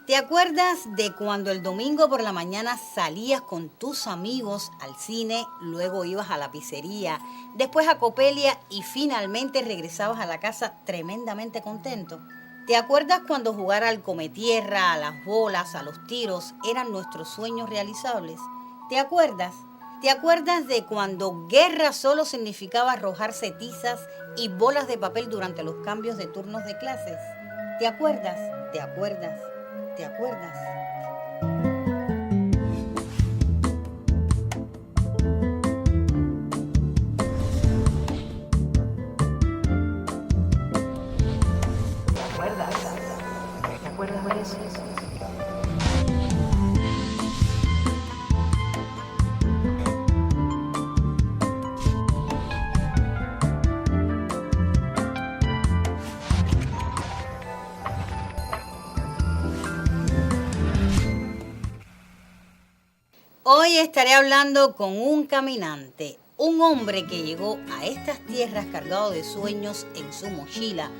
¿Te acuerdas de cuando el domingo por la mañana salías con tus amigos al cine, luego ibas a la pizzería, después a Copelia y finalmente regresabas a la casa tremendamente contento? ¿Te acuerdas cuando jugar al cometierra, a las bolas, a los tiros eran nuestros sueños realizables? ¿Te acuerdas? ¿Te acuerdas de cuando guerra solo significaba arrojarse tizas y bolas de papel durante los cambios de turnos de clases? ¿Te acuerdas? ¿Te acuerdas? ¿Te acuerdas? ¿Te acuerdas? ¿Te acuerdas de eso? Hoy estaré hablando con un caminante, un hombre que llegó a estas tierras cargado de sueños en su mochila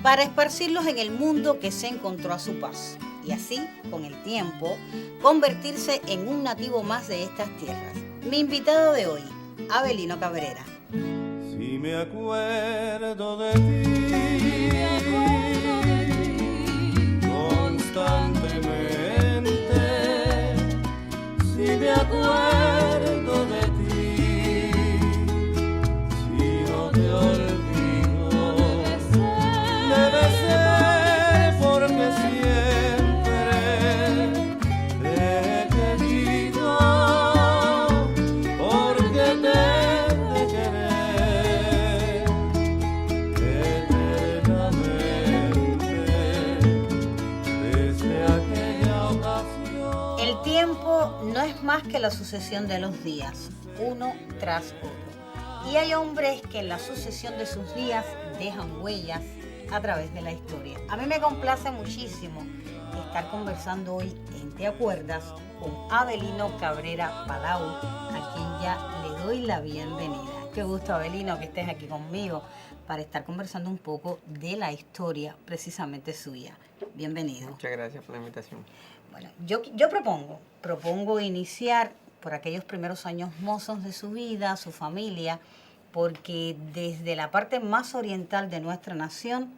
para esparcirlos en el mundo que se encontró a su paso y así, con el tiempo, convertirse en un nativo más de estas tierras. Mi invitado de hoy, Avelino Cabrera. Si me acuerdo de ti, constantemente, si me acuerdo de ti, si no te olvido, debe ser porque siempre te he querido, porque te he de querer eternamente desde aquella ocasión. El tiempo no es más que la sucesión de los días, uno tras otro. Y hay hombres que en la sucesión de sus días dejan huellas a través de la historia. A mí me complace muchísimo estar conversando hoy en Te Acuerdas con Avelino Cabrera Palau, a quien ya le doy la bienvenida. Qué gusto, Avelino, que estés aquí conmigo para estar conversando un poco de la historia precisamente suya. Bienvenido. Muchas gracias por la invitación. Bueno, yo propongo iniciar por aquellos primeros años mozos de su vida, su familia, porque desde la parte más oriental de nuestra nación,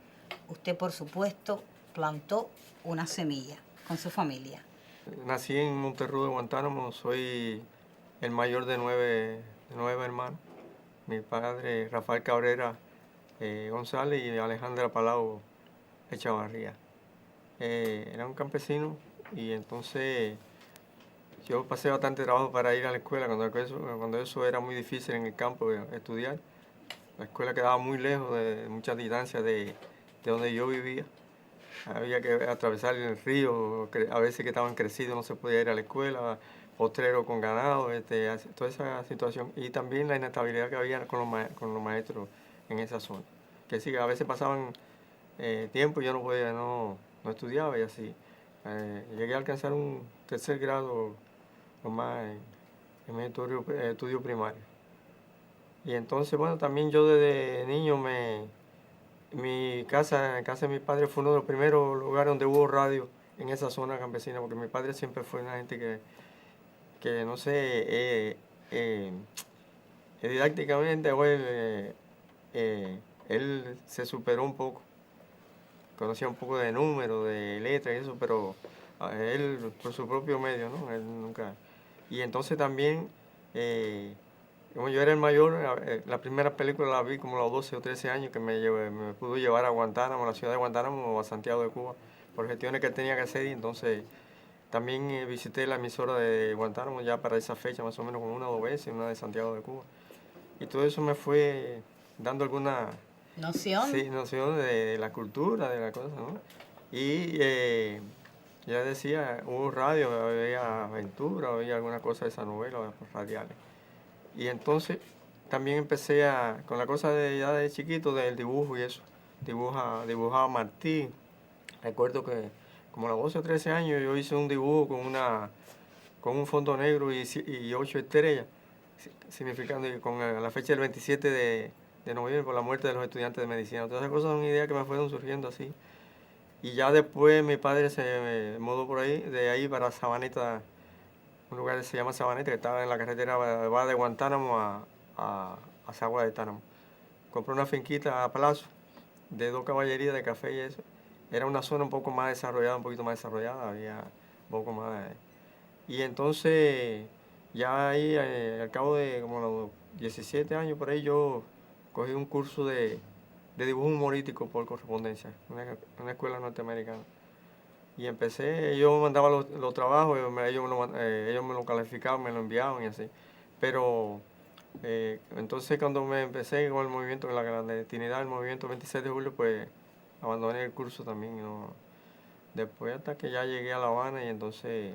usted por supuesto plantó una semilla con su familia. Nací en Monterrú de Guantánamo, soy el mayor de nueve hermanos. Mi padre, Rafael Cabrera González, y Alejandra Palau Echavarría. Era un campesino y entonces yo pasé bastante trabajo para ir a la escuela cuando eso era muy difícil en el campo estudiar. La escuela quedaba muy lejos de muchas distancias de donde yo vivía. Había que atravesar el río, a veces que estaban crecidos no se podía ir a la escuela, potrero con ganado, toda esa situación. Y también la inestabilidad que había con los maestros en esa zona. Que sí, a veces pasaban tiempo y yo no estudiaba y así. Llegué a alcanzar un tercer grado nomás en mi estudio primario. Y entonces, bueno, también yo desde niño mi casa, en casa de mi padre fue uno de los primeros lugares donde hubo radio en esa zona campesina, porque mi padre siempre fue una gente que no sé, didácticamente, él se superó un poco, conocía un poco de números, de letras y eso, pero él por su propio medio, ¿no? Él nunca... Y entonces también, como yo era el mayor, la primera película la vi como a los 12 o 13 años, que me pudo llevar a Guantánamo, a la ciudad de Guantánamo o a Santiago de Cuba, por gestiones que él tenía que hacer. Y entonces también visité la emisora de Guantánamo ya para esa fecha, más o menos como una o dos veces, una de Santiago de Cuba. Y todo eso me fue dando alguna... ¿Noción? Sí, noción de la cultura, de la cosa, ¿no? Y ya decía, hubo radio, había aventura, había alguna cosa de esa novela, radiales. Y entonces también empecé con la cosa ya de chiquito, del dibujo y eso. Dibujaba Martí. Recuerdo que como a los 12 o 13 años yo hice un dibujo con un fondo negro y 8 estrellas, significando que con la fecha del 27 de noviembre, por la muerte de los estudiantes de medicina. Todas esas cosas son ideas que me fueron surgiendo así. Y ya después mi padre se mudó por ahí, de ahí para Sabaneta, un lugar que se llama Sabaneta, que estaba en la carretera, va de Guantánamo a Sagua de Tánamo. Compré una finquita a plazo de 2 caballerías de café y eso. Era una zona un poco más desarrollada, un poquito más desarrollada, había un poco más. Y entonces, ya ahí, al cabo de como los 17 años por ahí, yo cogí un curso de dibujo humorístico por correspondencia, una escuela norteamericana. Y empecé, yo mandaba los trabajos, ellos me lo calificaban, me lo enviaban y así. Pero entonces cuando me empecé con el movimiento, la clandestinidad, el movimiento 26 de julio, pues abandoné el curso también, ¿no? Después hasta que ya llegué a La Habana y entonces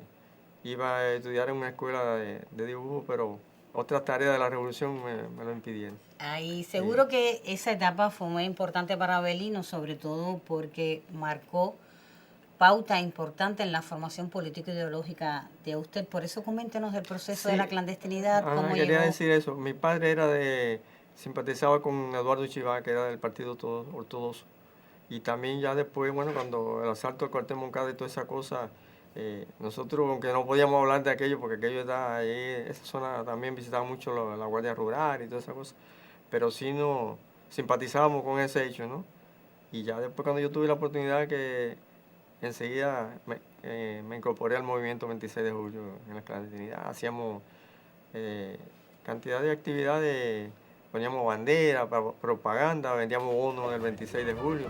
iba a estudiar en una escuela de dibujo, pero otras tareas de la revolución me lo impidieron. Ahí seguro que esa etapa fue muy importante para Avelino, sobre todo porque marcó pauta importante en la formación político-ideológica de usted. Por eso coméntenos del proceso de la clandestinidad, cómo Quería llegó. decir eso. Mi padre simpatizaba con Eduardo Chivá, que era del Partido Ortodoxo. Y también ya después, bueno, cuando el asalto al cuartel Moncada y toda esa cosa, nosotros, aunque no podíamos hablar de aquello, porque aquello está ahí, esa zona también visitaba mucho la Guardia Rural y toda esa cosa, pero sí no simpatizábamos con ese hecho, ¿no? Y ya después cuando yo tuve la oportunidad que enseguida me incorporé al movimiento 26 de julio en la clandestinidad, hacíamos cantidad de actividades, poníamos bandera, propaganda, vendíamos bonos del 26 de julio,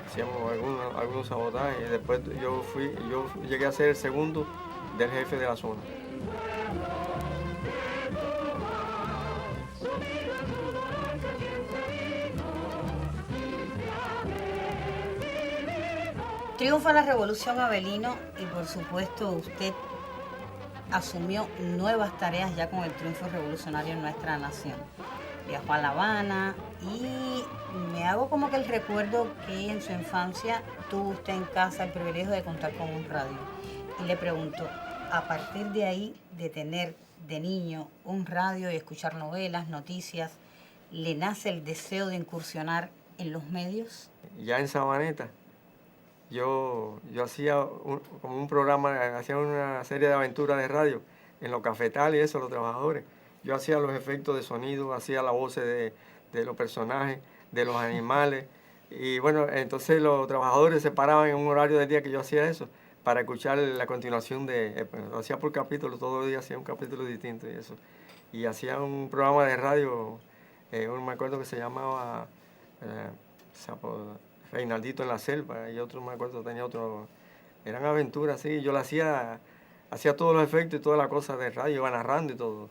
hacíamos algunos sabotajes. Después yo llegué a ser el segundo del jefe de la zona. Triunfa la Revolución, Avelino, y por supuesto usted asumió nuevas tareas ya con el triunfo revolucionario en nuestra nación. Viajó a La Habana y me hago como que el recuerdo que en su infancia tuvo usted en casa el privilegio de contar con un radio. Y le pregunto, a partir de ahí, de tener de niño un radio y escuchar novelas, noticias, ¿le nace el deseo de incursionar en los medios? Ya en Sabaneta, yo hacía como un programa, hacía una serie de aventuras de radio en los cafetales y eso, los trabajadores. Yo hacía los efectos de sonido, hacía la voz de los personajes, de los animales. Y bueno, entonces los trabajadores se paraban en un horario del día que yo hacía eso, para escuchar la continuación lo hacía por capítulo, todos los días hacía un capítulo distinto y eso. Y hacía un programa de radio, me acuerdo que se llamaba Reinaldito en la selva, y otro me acuerdo, tenía otro, eran aventuras, sí, yo hacía todos los efectos y todas las cosas de radio, iba narrando y todo.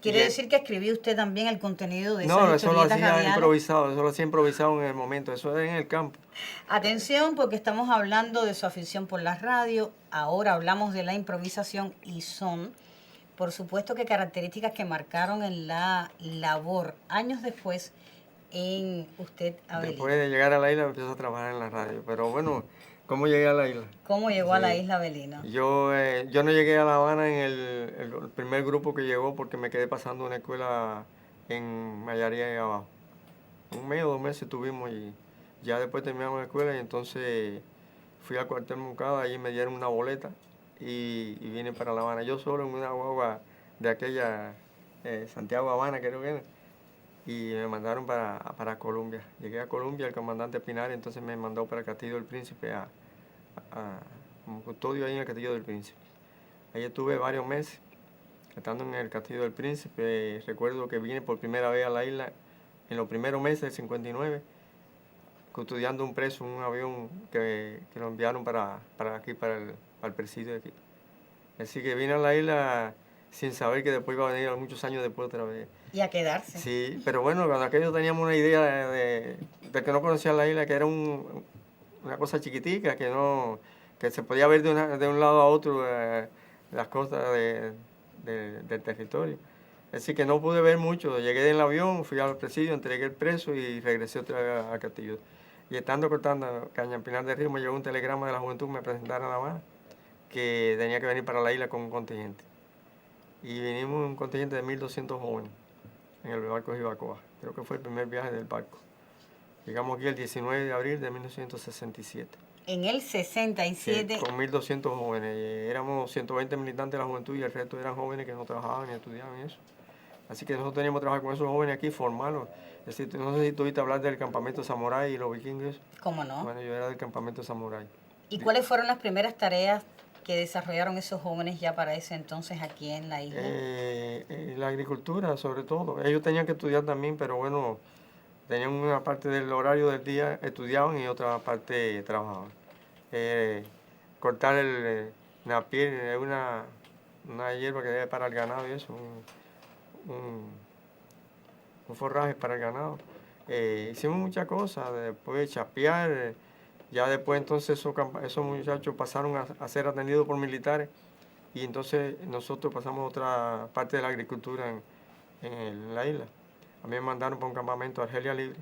¿Quiere decir que escribió usted también el contenido de esas No, eso lo historietas hacía radiales? improvisado, eso lo hacía improvisado en el momento, eso era en el campo. Atención, porque estamos hablando de su afición por la radio, ahora hablamos de la improvisación y son, por supuesto, que características que marcaron en la labor años después en usted, Avelino. Después de llegar a la isla empecé a trabajar en la radio, pero bueno, ¿cómo llegué a la isla? ¿Cómo llegó a la isla, Avelino? Yo no llegué a La Habana en el primer grupo que llegó porque me quedé pasando una escuela en Mayaría y abajo. 1 mes o 2 meses estuvimos y ya después terminamos la escuela y entonces fui al cuartel Moncada, allí me dieron una boleta y vine para La Habana. Yo solo en una guagua de aquella Santiago Habana creo que era, y me mandaron para Colombia. Llegué a Colombia, el comandante Pinar entonces me mandó para el Castillo del Príncipe como custodio ahí en el Castillo del Príncipe. Ahí estuve varios meses, estando en el Castillo del Príncipe. Recuerdo que vine por primera vez a la isla en los primeros meses del 59, custodiando un preso en un avión que lo enviaron para aquí, para el presidio de aquí. Así que vine a la isla sin saber que después iba a venir muchos años después otra vez. Y a quedarse. Sí, pero bueno, cuando aquello teníamos una idea de que no conocía la isla, que era una cosa chiquitica, que se podía ver de un lado a otro las costas del territorio. Así que no pude ver mucho. Llegué en el avión, fui al presidio, entregué el preso y regresé otra vez al Castillo. Y estando cortando caña en Pinar del Río, me llegó un telegrama de la juventud que me presentaron a La Habana, que tenía que venir para la isla con un contingente. Y vinimos un contingente de 1.200 jóvenes en el barco Jibacoa. Creo que fue el primer viaje del barco. Llegamos aquí el 19 de abril de 1967. En el 67, Con 1.200 jóvenes. Éramos 120 militantes de la juventud y el resto eran jóvenes que no trabajaban ni estudiaban y eso. Así que nosotros teníamos que trabajar con esos jóvenes aquí, formarlos. Es decir, no sé si tú oíste hablar del campamento samurái y los vikingos. ¿cómo no? Bueno, yo era del campamento samurái. ¿Y cuáles fueron las primeras tareas que desarrollaron esos jóvenes ya para ese entonces aquí en la isla? La agricultura, sobre todo. Ellos tenían que estudiar también, pero bueno, tenían una parte del horario del día, estudiaban y otra parte trabajaban. Cortar la piel, una hierba que es para el ganado y eso, un forraje para el ganado. Hicimos muchas cosas, después chapear, ya después entonces esos muchachos pasaron a ser atendidos por militares y entonces nosotros pasamos a otra parte de la agricultura en la isla. A mí me mandaron para un campamento Argelia Libre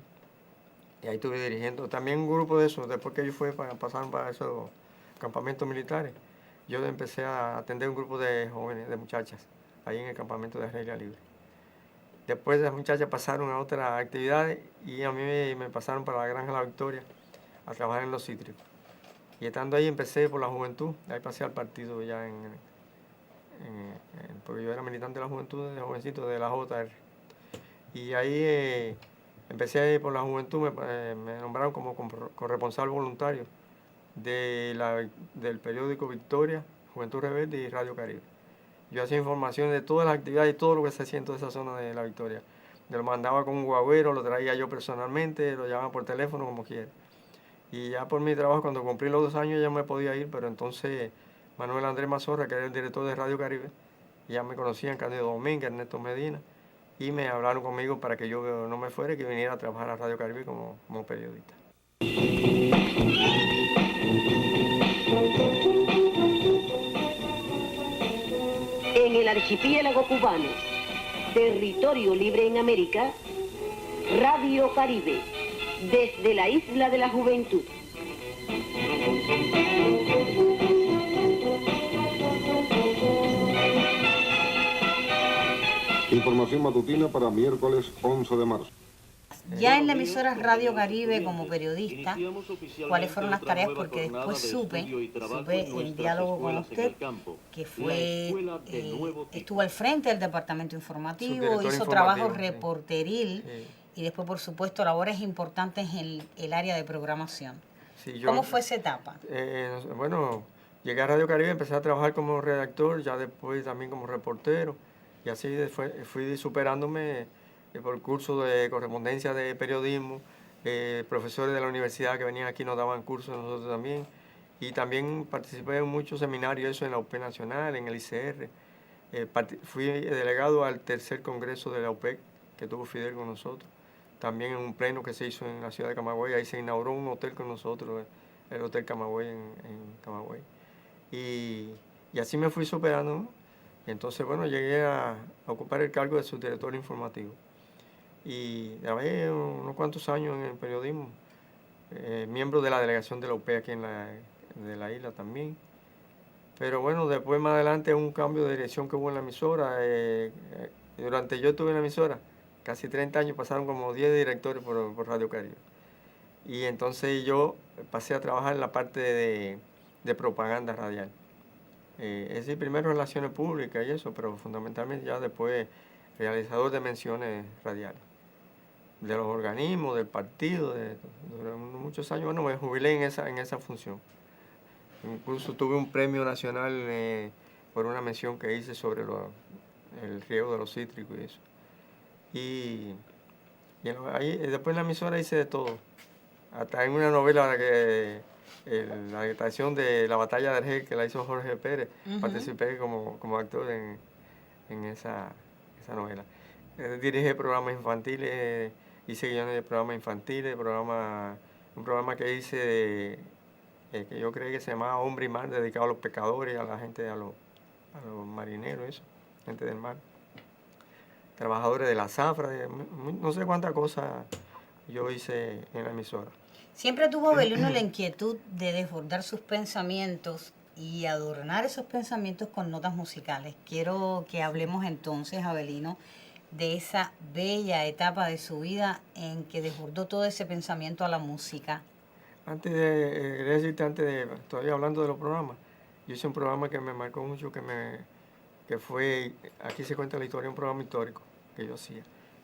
y ahí estuve dirigiendo también un grupo de esos. Después que yo pasaron para esos campamentos militares, yo empecé a atender un grupo de jóvenes, de muchachas, ahí en el campamento de Argelia Libre. Después las muchachas pasaron a otras actividades y a mí me pasaron para la Granja La Victoria a trabajar en los cítricos. Y estando ahí empecé por la juventud, ahí pasé al partido ya porque yo era militante de la juventud de jovencito de la JR. Y ahí empecé por la juventud, me nombraron como corresponsal voluntario del periódico Victoria, Juventud Rebelde y Radio Caribe. Yo hacía información de todas las actividades y todo lo que se hacía en toda esa zona de la Victoria. Yo lo mandaba con un guagüero, lo traía yo personalmente, lo llamaba por teléfono, como quiera. Y ya por mi trabajo, cuando cumplí los 2 años ya me podía ir, pero entonces Manuel Andrés Mazorra, que era el director de Radio Caribe, ya me conocían, Cándido Domínguez, Ernesto Medina, y me hablaron conmigo para que yo no me fuera y que viniera a trabajar a Radio Caribe como periodista. En el archipiélago cubano, territorio libre en América, Radio Caribe, desde la Isla de la Juventud. Información matutina para miércoles 11 de marzo. Ya en la emisora Radio Caribe como periodista, ¿cuáles fueron las tareas? Porque después supe en diálogo con usted que estuvo al frente del departamento informativo, hizo trabajo reporteril y después, por supuesto, labores importantes en el área de programación. Sí, ¿Cómo fue esa etapa? Bueno, llegué a Radio Caribe, empecé a trabajar como redactor, ya después también como reportero, y así fui superándome por cursos de correspondencia de periodismo, profesores de la universidad que venían aquí nos daban cursos nosotros también, y también participé en muchos seminarios, eso en la UP Nacional, en el ICR. Fui delegado al 3er Congreso de la UPEC, que tuvo Fidel con nosotros, también en un pleno que se hizo en la ciudad de Camagüey, ahí se inauguró un hotel con nosotros, el Hotel Camagüey en Camagüey, y así me fui superando, ¿no? Y entonces, bueno, llegué a ocupar el cargo de subdirector informativo. Y trabajé unos cuantos años en el periodismo, miembro de la delegación de la UP aquí de la isla también. Pero bueno, después más adelante un cambio de dirección que hubo en la emisora. Durante yo estuve en la emisora, casi 30 años, pasaron como 10 directores por Radio Caribe. Y entonces yo pasé a trabajar en la parte de propaganda radial. Es decir, primero relaciones públicas y eso, pero fundamentalmente ya después realizador de menciones radiales, de los organismos, del partido, durante muchos años. Bueno, me jubilé en esa función. Incluso tuve un premio nacional por una mención que hice sobre el riego de los cítricos y eso. Y después en la emisora hice de todo. Hasta en una novela la adaptación de La Batalla de Argel, que la hizo Jorge Pérez, participé como actor en esa novela. Dirigí programas infantiles, hice guiones de programas infantiles, un programa que hice que yo creí que se llamaba Hombre y Mar, dedicado a los pescadores, a la gente, a los marineros, eso, gente del mar. Trabajadores de la zafra, no sé cuántas cosas yo hice en la emisora. Siempre tuvo Avelino la inquietud de desbordar sus pensamientos y adornar esos pensamientos con notas musicales. Quiero que hablemos entonces, Avelino, de esa bella etapa de su vida en que desbordó todo ese pensamiento a la música? Quería decirte todavía hablando de los programas, yo hice un programa que me marcó mucho, que fue, aquí se cuenta la historia, un programa histórico que yo hacía,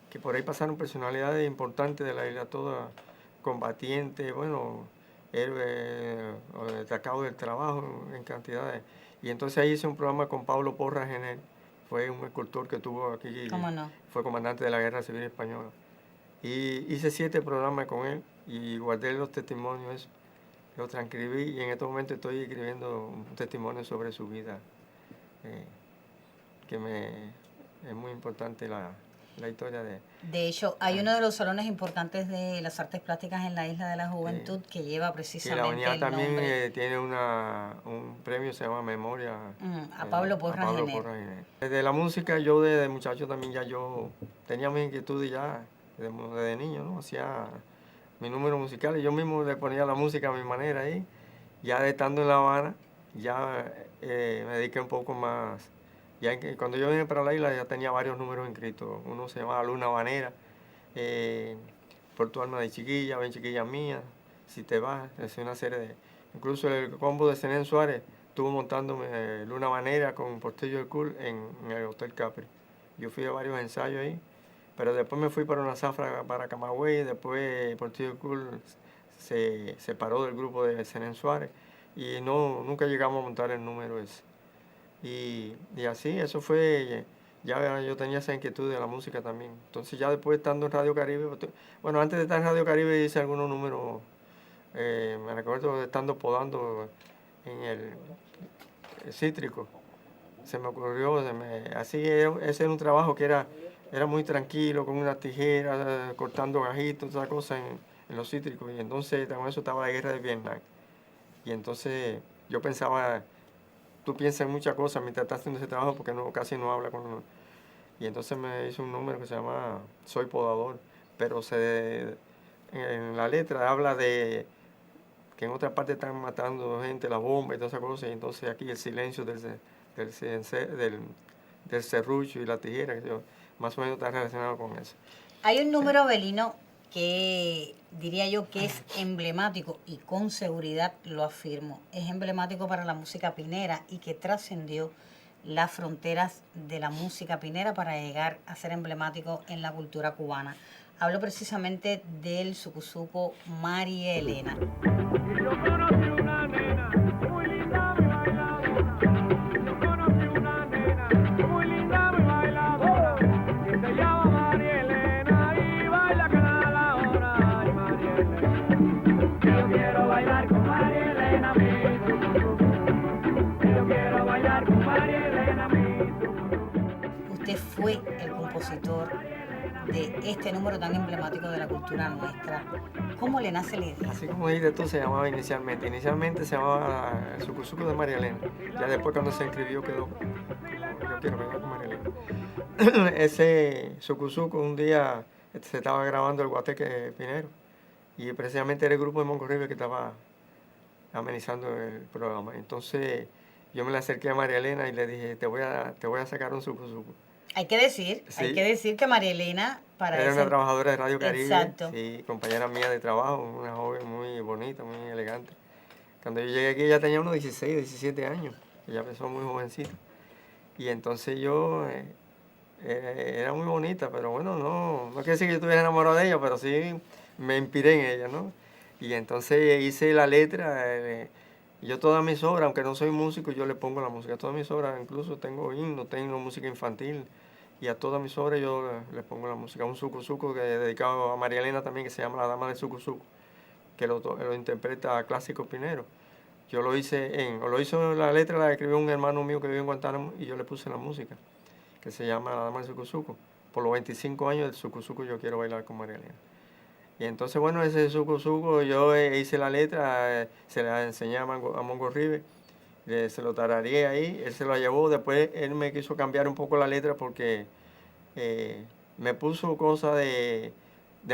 que por ahí pasaron personalidades importantes de la isla toda, combatientes, bueno, héroes o destacados del trabajo en cantidades. Y entonces ahí hice un programa con Pablo Porras Gener, fue un escultor que tuvo aquí, ¿Cómo no? fue comandante de la Guerra Civil Española. Y hice 7 programas con él y guardé los testimonios, los transcribí y en este momento estoy escribiendo un testimonio sobre su vida, es muy importante la historia de... De hecho, hay uno de los salones importantes de las artes plásticas en la Isla de la Juventud que lleva Y precisamente la unidad el también nombre tiene un premio, se llama Memoria. a Pablo Porras Gener. Gener. Desde la música, yo desde muchacho también yo tenía mis inquietudes ya, desde niño, ¿no? Hacía mis números musicales, yo mismo le ponía la música a mi manera ahí. Ya estando en La Habana, ya me dediqué un poco más. Cuando yo vine para la isla ya tenía varios números inscritos. Uno se llamaba Luna Habanera, Por tu alma de chiquilla, Ven chiquilla mía, Si te vas, es una serie de... Incluso el combo de Zenén Suárez estuvo montándome Luna Habanera con Portillo del Cool en el Hotel Capri. Yo fui a varios ensayos ahí, pero después me fui para una zafra para Camagüey, después Portillo del Cool se separó del grupo de Zenén Suárez y nunca llegamos a montar el número ese. Y así, eso fue, ya yo tenía esa inquietud de la música también. Entonces ya después estando en Radio Caribe, bueno, antes de estar en Radio Caribe hice algunos números, me recuerdo estando podando en el cítrico. Se me ocurrió, ese era un trabajo que era muy tranquilo, con una tijera, cortando gajitos, toda cosa en los cítricos. Y entonces con eso estaba la guerra de Vietnam. Y entonces yo pensaba... Tú piensas en muchas cosas mientras estás haciendo ese trabajo porque casi no habla con uno. Y entonces me hizo un número que se llama Soy Podador, pero en la letra habla de que en otra parte están matando gente, la bomba y todas esas cosas, y entonces aquí el silencio del serrucho y la tijera, más o menos está relacionado con eso. Hay un número, Abelino, que diría yo que es emblemático y con seguridad lo afirmo, es emblemático para la música pinera y que trascendió las fronteras de la música pinera para llegar a ser emblemático en la cultura cubana. Hablo precisamente del sucusuco María Elena. Yo conocí una nena muy linda, muy bailadora. Yo conocí una nena muy linda, muy bailadora. Que se llama María Elena y baila cada hora. Ay, María Elena. Yo quiero bailar con María Elena, mi sucusuco. Yo quiero bailar con María Elena, mi sucusuco. Usted fue el compositor de este número tan emblemático de la cultura nuestra. ¿Cómo le nace la idea? Así como dijiste tú, se llamaba inicialmente. Inicialmente se llamaba el Sucusuco de María Elena. Ya después cuando se inscribió quedó como Yo quiero bailar con María Elena. Ese Sucusuco un día se estaba grabando el Guateque Pinero y precisamente era el grupo de Mongo River que estaba amenizando el programa. Entonces yo me le acerqué a María Elena y le dije, te voy a sacar un Sucusuco. Hay que decir que María Elena era una trabajadora de Radio Caribe, exacto. Sí, compañera mía de trabajo, una joven muy bonita, muy elegante. Cuando yo llegué aquí ella tenía unos 16, 17 años, ella empezó muy jovencita. Y entonces yo, era muy bonita, pero bueno, no quiere decir que yo estuviera enamorado de ella, pero sí me inspiré en ella, ¿no? Y entonces hice la letra, yo todas mis obras, aunque no soy músico, yo le pongo la música, todas mis obras, incluso tengo himnos, tengo música infantil, y a todas mis obras yo les pongo la música. Un sucusuco que dedicado a María Elena también, que se llama La Dama del Sucusuco, que lo interpreta Clásico Pinero. Yo lo hizo la letra, la escribió un hermano mío que vive en Guantánamo y yo le puse la música, que se llama La Dama del Sucusuco. Por los 25 años del Sucusuco yo quiero bailar con María Elena. Y entonces, bueno, ese Sucusuco yo hice la letra, se la enseñé a Mongo River, se lo tarareé ahí, él se lo llevó, después él me quiso cambiar un poco la letra porque me puso cosas de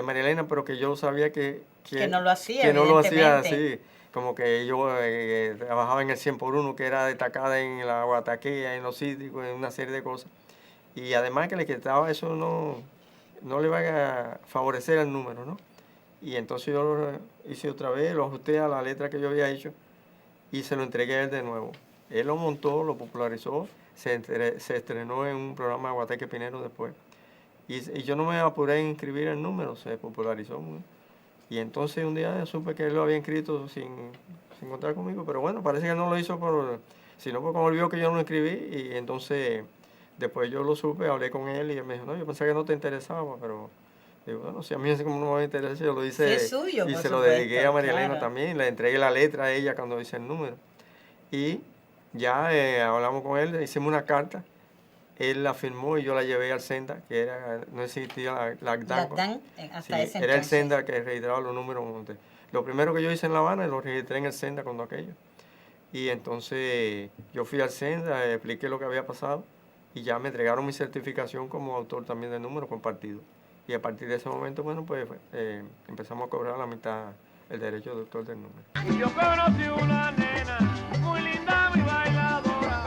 María Elena, pero que yo sabía que no lo hacía, que no lo hacía así, como que yo trabajaba en el 100 por 1, que era destacada en la guataquea, en los cítricos, en una serie de cosas. Y además que le quitaba eso no le va a favorecer el número, ¿no? Y entonces yo lo hice otra vez, lo ajusté a la letra que yo había hecho y se lo entregué a él de nuevo. Él lo montó, lo popularizó, se estrenó en un programa de Guateque Pinero después. Y yo no me apuré en inscribir el número, se popularizó muy. Y entonces un día supe que él lo había inscrito sin contar conmigo, pero bueno, parece que no lo hizo sino porque me vio que yo no lo escribí y entonces después yo lo supe, hablé con él y él me dijo, no, yo pensaba que no te interesaba, pero digo, bueno, si a mí así como no me interesa, yo lo hice Sí, es suyo, y por se lo supuesto, dediqué a María Elena claro. también, le entregué la letra a ella cuando hice el número. Y ya hablamos con él, hicimos una carta, él la firmó y yo la llevé al Senda, que no existía la Las ACDAN. dan hasta Sí, ese era el entonces. Senda que registraba los números montes. Lo primero que yo hice en La Habana, lo registré en el Senda cuando aquello. Y entonces yo fui al Senda, expliqué lo que había pasado y ya me entregaron mi certificación como autor también del número compartido. Y a partir de ese momento, bueno, pues empezamos a cobrar la mitad el derecho de autor del número. Y yo conocí una nena muy linda, muy bailadora.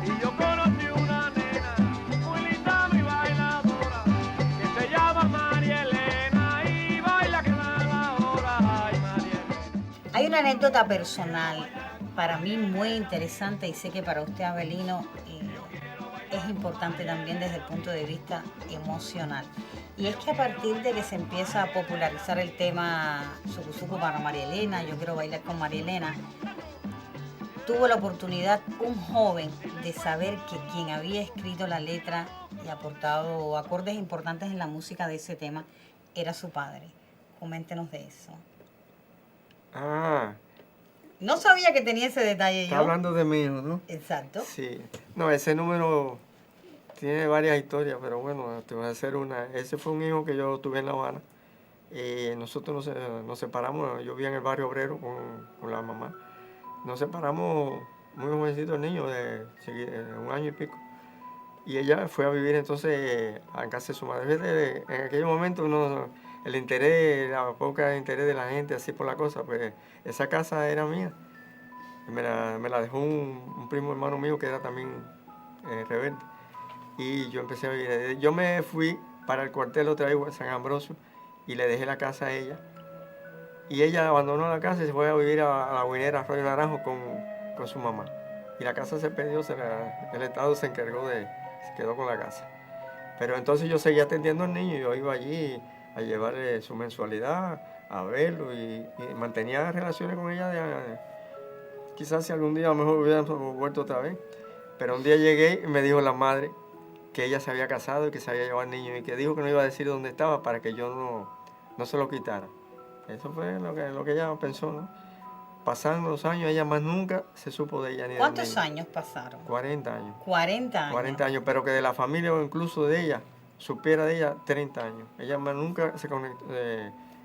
Y yo conocí una nena muy linda, muy bailadora, que se llama María Elena y baila que da la hora. Ay, María Elena. Hay una anécdota personal para mí muy interesante y sé que para usted, Abelino, es importante también desde el punto de vista emocional. Y es que a partir de que se empieza a popularizar el tema Sucusucu para María Elena, yo quiero bailar con María Elena, tuvo la oportunidad un joven de saber que quien había escrito la letra y aportado acordes importantes en la música de ese tema era su padre. Coméntenos de eso. Ah, No sabía que tenía ese detalle está yo. hablando de mí, ¿no? Exacto. Sí. No, ese número tiene varias historias, pero bueno, te voy a hacer una. Ese fue un hijo que yo tuve en La Habana. Nosotros nos separamos, yo vivía en el barrio obrero con la mamá. Nos separamos muy jovencito el niño, de 1 año y pico. Y ella fue a vivir entonces a casa de su madre. Fíjate, en aquel momento el interés, la poca interés de la gente así por la cosa, pues esa casa era mía. Me la dejó un primo hermano mío que era también rebelde. Y yo empecé a vivir. Yo me fui para el cuartel otra vez, San Ambrosio, y le dejé la casa a ella. Y ella abandonó la casa y se fue a vivir a la Guinera, Arroyo Naranjo, con su mamá. Y la casa se perdió, el Estado se quedó con la casa. Pero entonces yo seguía atendiendo al niño, yo iba allí a llevarle su mensualidad, a verlo y mantenía relaciones con ella. Quizás si algún día a lo mejor hubiéramos vuelto otra vez. Pero un día llegué y me dijo la madre que ella se había casado y que se había llevado al niño y que dijo que no iba a decir dónde estaba para que yo no se lo quitara. Eso fue lo que ella pensó, ¿no? Pasaron los años, ella más nunca se supo de ella ni del ¿Cuántos niño. años pasaron? 40 años. 40 años. 40 años, pero que de la familia o incluso de ella, supiera de ella 30 años. Ella más nunca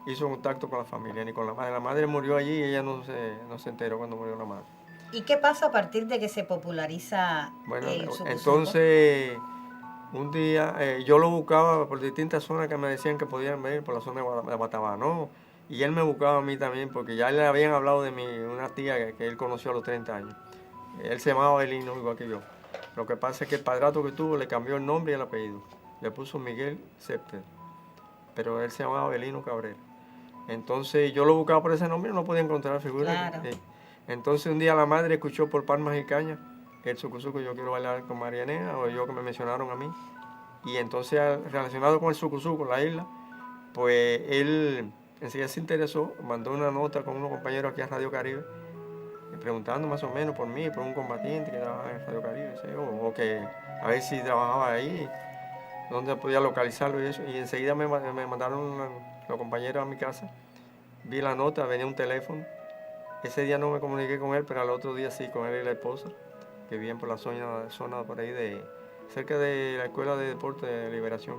hizo contacto con la familia ni con la madre. La madre murió allí y ella no se enteró cuando murió la madre. ¿Y qué pasa a partir de que se populariza Bueno, el sucusuco? entonces un día yo lo buscaba por distintas zonas que me decían que podían venir, por la zona de Batabanó, y él me buscaba a mí también, porque ya le habían hablado de mí, una tía que él conoció a los 30 años. Él se llamaba Abelino, igual que yo. Lo que pasa es que el padrastro que tuvo le cambió el nombre y el apellido. Le puso Miguel Cepter, pero él se llamaba Abelino Cabrera. Entonces yo lo buscaba por ese nombre y no podía encontrar figura. Claro. Entonces un día la madre escuchó por Palmas y Cañas el sucusuco Yo quiero bailar con María Elena, o yo que me mencionaron a mí. Y entonces relacionado con el sucusuco, la isla, pues él enseguida se interesó, mandó una nota con unos compañeros aquí a Radio Caribe, preguntando más o menos por mí, por un combatiente que trabajaba en Radio Caribe, ¿sí? o que a ver si trabajaba ahí, dónde podía localizarlo y eso. Y enseguida me mandaron los compañeros a mi casa, vi la nota, venía un teléfono. Ese día no me comuniqué con él, pero al otro día sí, con él y la esposa, que vivían por la zona por ahí, cerca de la Escuela de Deporte de Liberación,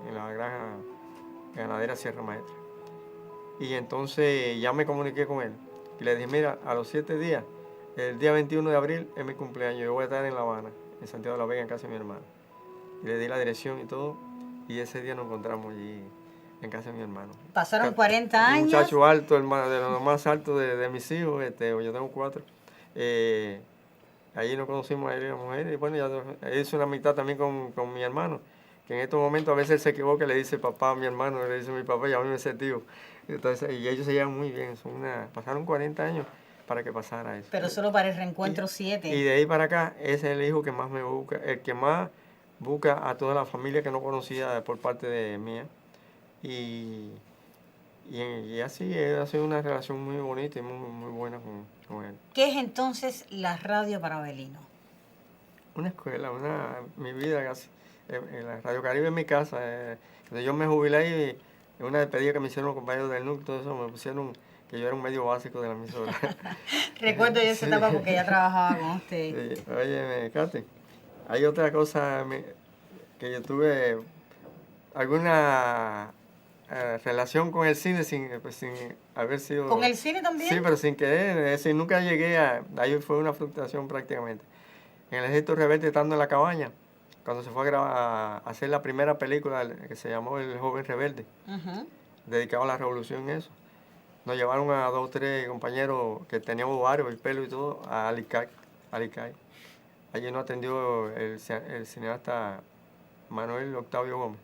en la granja ganadera Sierra Maestra. Y entonces ya me comuniqué con él. Y le dije, mira, a los 7 días, el día 21 de abril es mi cumpleaños, yo voy a estar en La Habana, en Santiago de la Vega, en casa de mi hermano. Y le di la dirección y todo, y ese día nos encontramos allí en casa de mi hermano. Pasaron 40 Un años. muchacho alto, de los más altos de mis hijos, yo tengo 4. ahí nos conocimos a él y la mujer, y bueno, ya hizo una amistad también con mi hermano, que en estos momentos a veces él se equivoca y le dice papá a mi hermano, le dice mi papá y a mí me dice tío. Entonces, y ellos se llevan muy bien, pasaron 40 años para que pasara eso. Pero solo para el reencuentro 7. Y de ahí para acá, ese es el hijo que más me busca, el que más busca a toda la familia que no conocía por parte de mía. Y así ha sido una relación muy bonita y muy buena con él. ¿Qué es entonces la radio para Avelino? Una escuela, mi vida casi. La Radio Caribe en mi casa. Cuando yo me jubilé y en una despedida que me hicieron los compañeros del NUC, todo eso, me pusieron que yo era un medio básico de la emisora. Recuerdo yo esa etapa porque ya trabajaba con usted. Sí. Oye, Katy, hay otra cosa que yo tuve, alguna relación con el cine sin haber sido... ¿Con el cine también? Sí, pero sin querer, es decir, nunca llegué ahí fue una fluctuación prácticamente. En el Ejército Rebelde, estando en la cabaña, cuando se fue a hacer la primera película que se llamó El Joven Rebelde, dedicado a la revolución, eso. Nos llevaron a 2 o 3 compañeros que teníamos ovarios y pelo y todo a Alicay. Allí nos atendió el cineasta Manuel Octavio Gómez.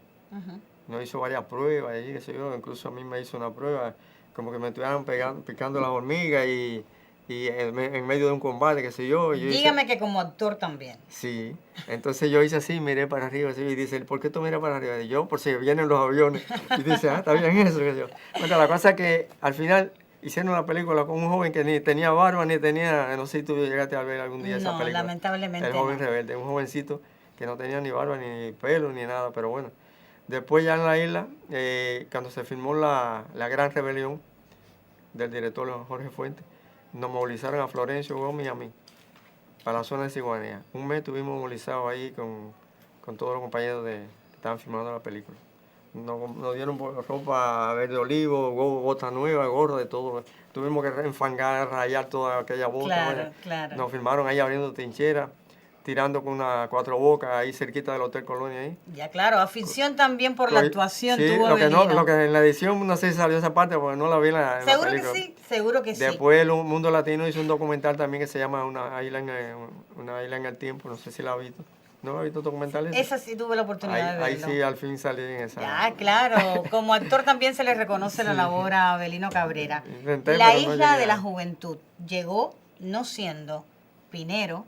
Nos hizo varias pruebas allí, qué sé yo, incluso a mí me hizo una prueba, como que me estuvieran picando las hormigas y en medio de un combate, qué sé yo. Dígame que como actor también. Sí, entonces yo hice así, miré para arriba, así, y dice, ¿por qué tú miras para arriba? Y yo, por si vienen los aviones. Y dice, está bien eso. Que yo. Bueno, la cosa es que al final hicieron la película con un joven que ni tenía barba, ni tenía, no sé si tú llegaste a ver algún día esa película. No, lamentablemente El Joven Rebelde, un jovencito que no tenía ni barba, ni pelo, ni nada, pero bueno. Después ya en la isla, cuando se filmó la Gran Rebelión del director Jorge Fuentes, nos movilizaron a Florencio Gómez y a mí, para la zona de Ciguanía. Un mes estuvimos movilizados ahí con todos los compañeros que estaban filmando la película. Nos dieron ropa verde olivo, botas nuevas, gorra, de todo. Tuvimos que enfangar, rayar toda aquella bota. Claro. Nos filmaron ahí abriendo trincheras, tirando con una 4 bocas ahí cerquita del Hotel Colonia ahí. Ya, claro, afición también por la actuación sí, tuvo lo que en la edición no sé si salió esa parte porque no la vi en la película. Seguro que sí. Después el Mundo Latino hizo un documental también que se llama Una isla en el tiempo, no sé si la has visto. ¿No has visto documentales? Esa sí tuve la oportunidad de verlo. Ahí sí, al fin salí en esa. Ya, claro. Como actor también se le reconoce la labor a Avelino Cabrera. Intenté, la pero isla de la juventud llegó no siendo Pinero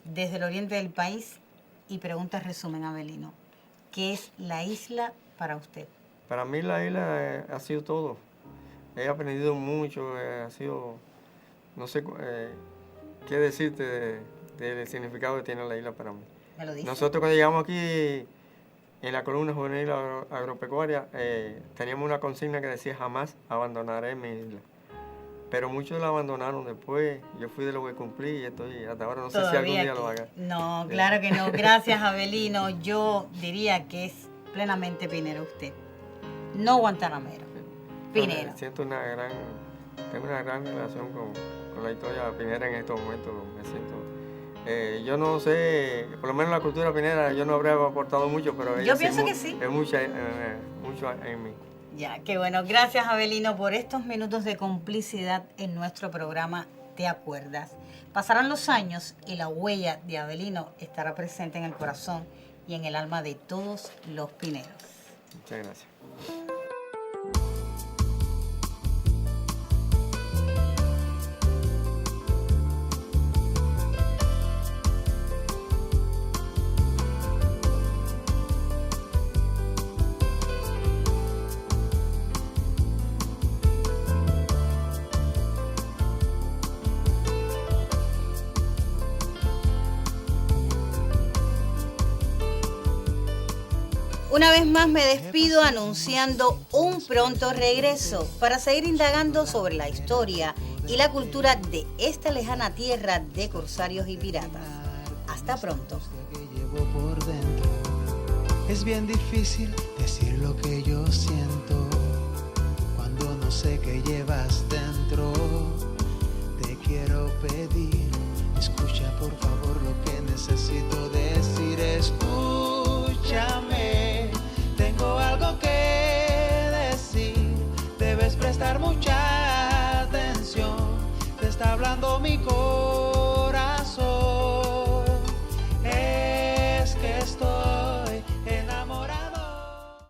desde el oriente del país y pregunta resumen, Avelino. ¿Qué es la isla para usted? Para mí la isla ha sido todo. He aprendido mucho, ha sido, no sé qué decirte del significado que tiene la isla para mí. ¿Me lo dice? Nosotros cuando llegamos aquí en la columna juvenil agropecuaria, teníamos una consigna que decía jamás abandonaré mi isla. Pero muchos la abandonaron después. Yo fui de lo que cumplí y estoy hasta ahora. No sé si algún día lo haga. No, claro que no. Gracias, Avelino. Yo diría que es plenamente pinero usted. No guantanamero. Pinero. Tengo una gran relación con la historia pinera en estos momentos. Me siento. Yo no sé, por lo menos la cultura pinera yo no habría aportado mucho, pero yo pienso que sí. Es mucho en mí. Ya, qué bueno. Gracias, Avelino, por estos minutos de complicidad en nuestro programa ¿Te acuerdas? Pasarán los años y la huella de Avelino estará presente en el corazón y en el alma de todos los pineros. Muchas gracias. Una vez más me despido anunciando un pronto regreso para seguir indagando sobre la historia y la cultura de esta lejana tierra de corsarios y piratas. Hasta pronto. Es bien difícil decir lo que yo siento cuando no sé qué llevas dentro. Te quiero pedir, escucha por favor lo que necesito decir. Escúchame, tengo algo que decir. Debes prestar mucha